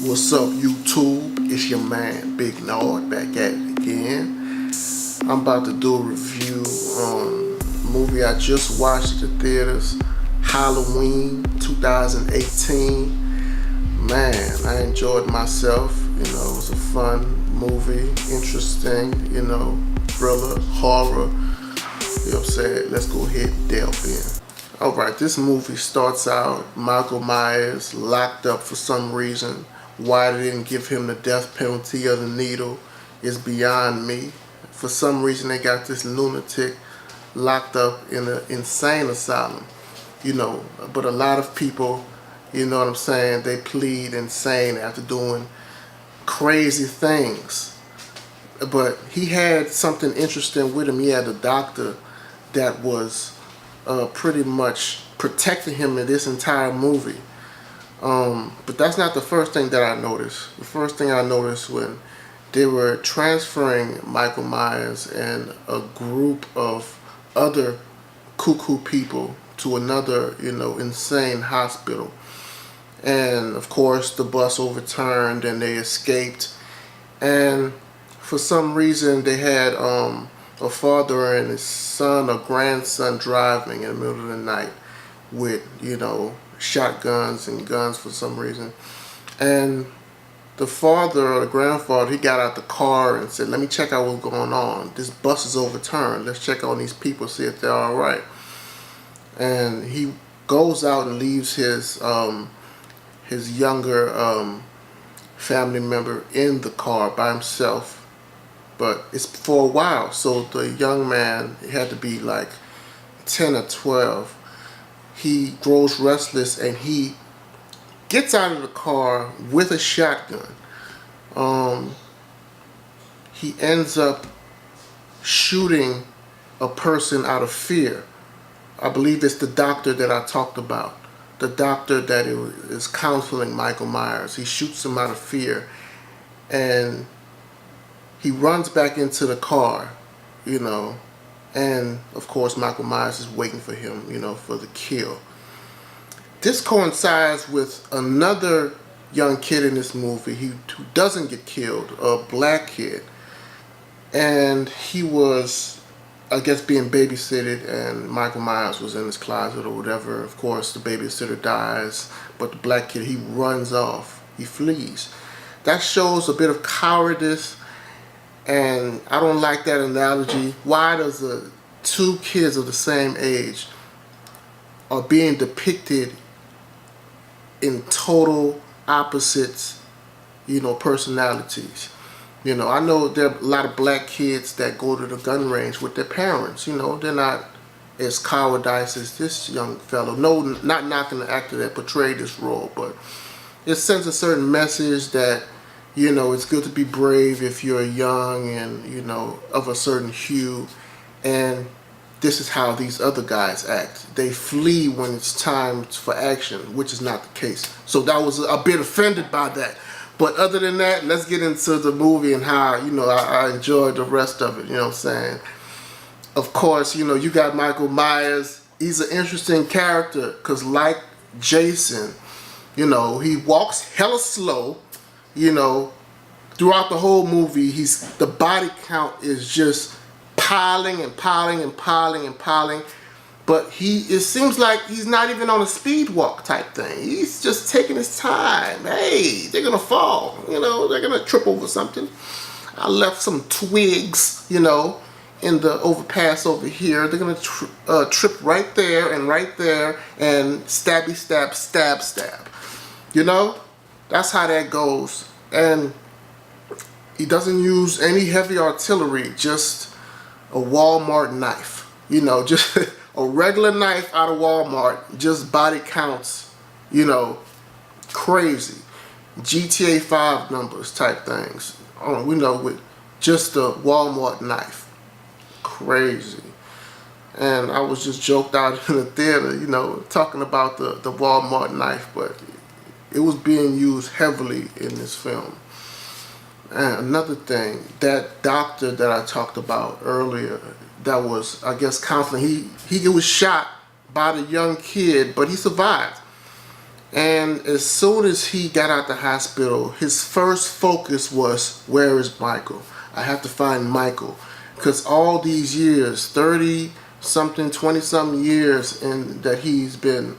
What's up, YouTube? It's your man, Big Nord, back at it again. I'm about to do a review on a movie I just watched at the theaters, Halloween 2018. Man, I enjoyed myself. It was a fun movie, interesting, thriller, horror. You know what I'm saying? Let's go ahead and delve in. Alright, this movie starts out Michael Myers locked up for some reason. Why they didn't give him the death penalty of the needle is beyond me. For some reason they got this lunatic locked up in an insane asylum. But a lot of people, you know what I'm saying, they plead insane after doing crazy things. But he had something interesting with him. He had a doctor that was pretty much protecting him in this entire movie. But that's not the first thing that I noticed. The first thing I noticed when they were transferring Michael Myers and a group of other cuckoo people to another, insane hospital. And of course the bus overturned and they escaped. And for some reason they had a father and his son or grandson driving in the middle of the night with, shotguns and guns for some reason. And the father or the grandfather, he got out the car and said, let me check out what's going on. This bus is overturned. Let's check on these people, see if they're all right. And he goes out and leaves his younger family member in the car by himself. But it's for a while, so the young man, he had to be like 10 or 12. He grows restless and he gets out of the car with a shotgun. He ends up shooting a person out of fear. I believe it's the doctor that I talked about. The doctor that is counseling Michael Myers. He shoots him out of fear. And he runs back into the car, and of course Michael Myers is waiting for him, for the kill. This coincides with another young kid in this movie who doesn't get killed, a black kid. And he was, I guess, being babysitted, and Michael Myers was in his closet or whatever. Of course, the babysitter dies, but the black kid, he runs off. He flees. That shows a bit of cowardice, and I don't like that analogy. Why does two kids of the same age are being depicted in total opposites, personalities? I know there are a lot of black kids that go to the gun range with their parents. They're not as cowardice as this young fellow. No, not knocking the actor that portrayed this role, but it sends a certain message that, it's good to be brave if you're young and, of a certain hue. And this is how these other guys act. They flee when it's time for action, which is not the case. So that was a bit offended by that. But other than that, let's get into the movie and how, I enjoyed the rest of it, you know what I'm saying? Of course, you got Michael Myers. He's an interesting character because like Jason, he walks hella slow, throughout the whole movie. The body count is just piling and piling and piling and piling. But it seems like he's not even on a speed walk type thing. He's just taking his time. Hey, they're going to fall. They're going to trip over something. I left some twigs, in the overpass over here. They're going to trip right there and stabby stab, stab stab. That's how that goes. And he doesn't use any heavy artillery, just a Walmart knife. Just a regular knife out of Walmart, just body counts, crazy. GTA 5 numbers type things. With just a Walmart knife. Crazy. And I was just joked out in the theater, talking about the Walmart knife, but it was being used heavily in this film. And another thing, that doctor that I talked about earlier, that was, I guess, counseling, he was shot by the young kid, but he survived. And as soon as he got out the hospital, his first focus was, where is Michael? I have to find Michael. Because all these years, 30 something, 20 something years that he's been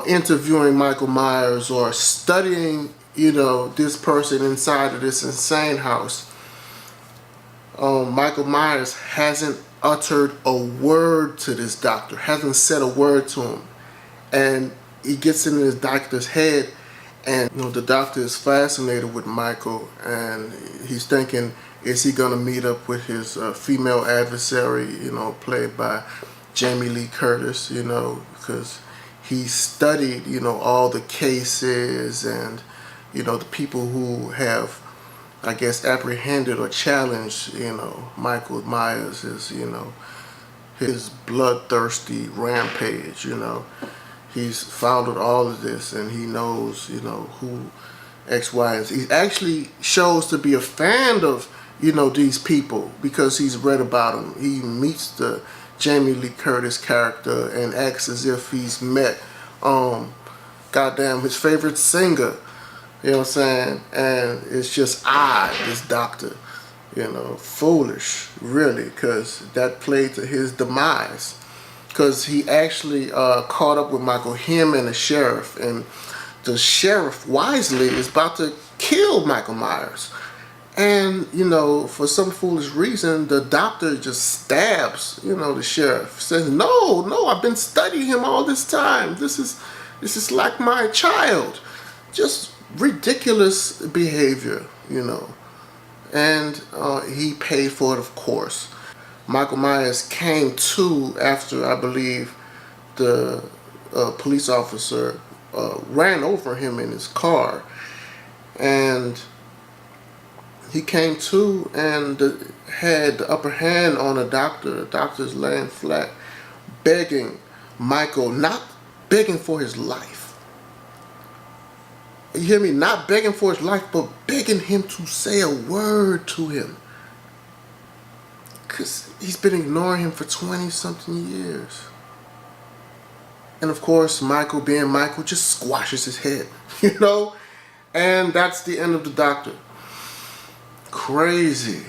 interviewing Michael Myers or studying, this person inside of this insane house, Michael Myers hasn't uttered a word to this doctor, hasn't said a word to him. And he gets in his doctor's head, and the doctor is fascinated with Michael, and he's thinking, is he gonna meet up with his female adversary, played by Jamie Lee Curtis, because he studied, all the cases and, the people who have, I guess, apprehended or challenged, Michael Myers' his bloodthirsty rampage, He's followed all of this, and he knows, who X, Y, and Z. He actually shows to be a fan of, these people because he's read about them. He meets the Jamie Lee Curtis character and acts as if he's met, his favorite singer. You know what I'm saying? And it's just odd, this doctor, foolish, really, because that played to his demise. Because he actually caught up with Michael, him and the sheriff, and the sheriff wisely is about to kill Michael Myers. And, for some foolish reason, the doctor just stabs, the sheriff. Says, no, I've been studying him all this time. This is like my child. Just ridiculous behavior, And he paid for it, of course. Michael Myers came to after, I believe, the police officer ran over him in his car. And he came to and had the upper hand on the doctor. The doctor's laying flat, begging Michael, not begging for his life. You hear me? Not begging for his life, but begging him to say a word to him. Because he's been ignoring him for 20-something years. And of course, Michael, being Michael, just squashes his head, And that's the end of the doctor. Crazy,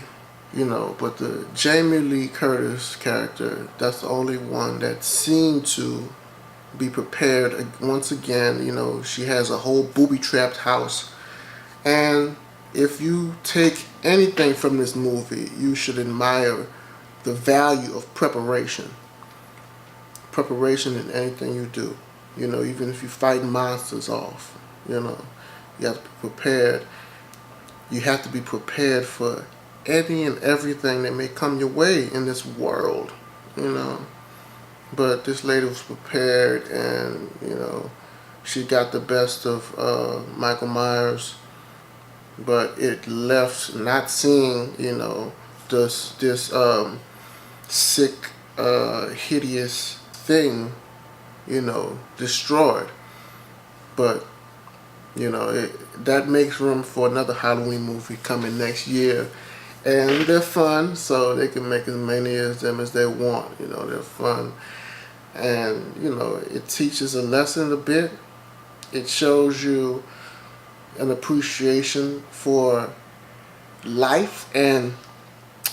but the Jamie Lee Curtis character, that's the only one that seemed to be prepared once again. She has a whole booby-trapped house. And if you take anything from this movie, you should admire the value of preparation. Preparation in anything you do. Even if you fight monsters off, you have to be prepared. You have to be prepared for any and everything that may come your way in this world, But this lady was prepared, and, she got the best of Michael Myers. But it left not seeing, this sick, hideous thing, destroyed. But, that makes room for another Halloween movie coming next year. And they're fun, so they can make as many of them as they want. They're fun. And, it teaches a lesson a bit. It shows you an appreciation for life and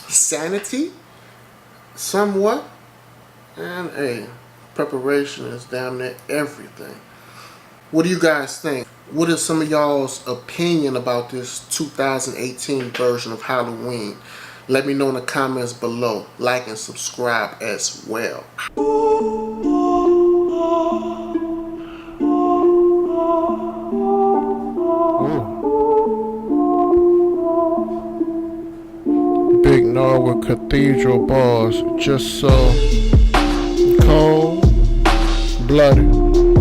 sanity, somewhat. And hey, preparation is damn near everything. What do you guys think? What is some of y'all's opinion about this 2018 version of Halloween? Let me know in the comments below. Like and subscribe as well. Big Norwood Cathedral bars, just so cold blooded.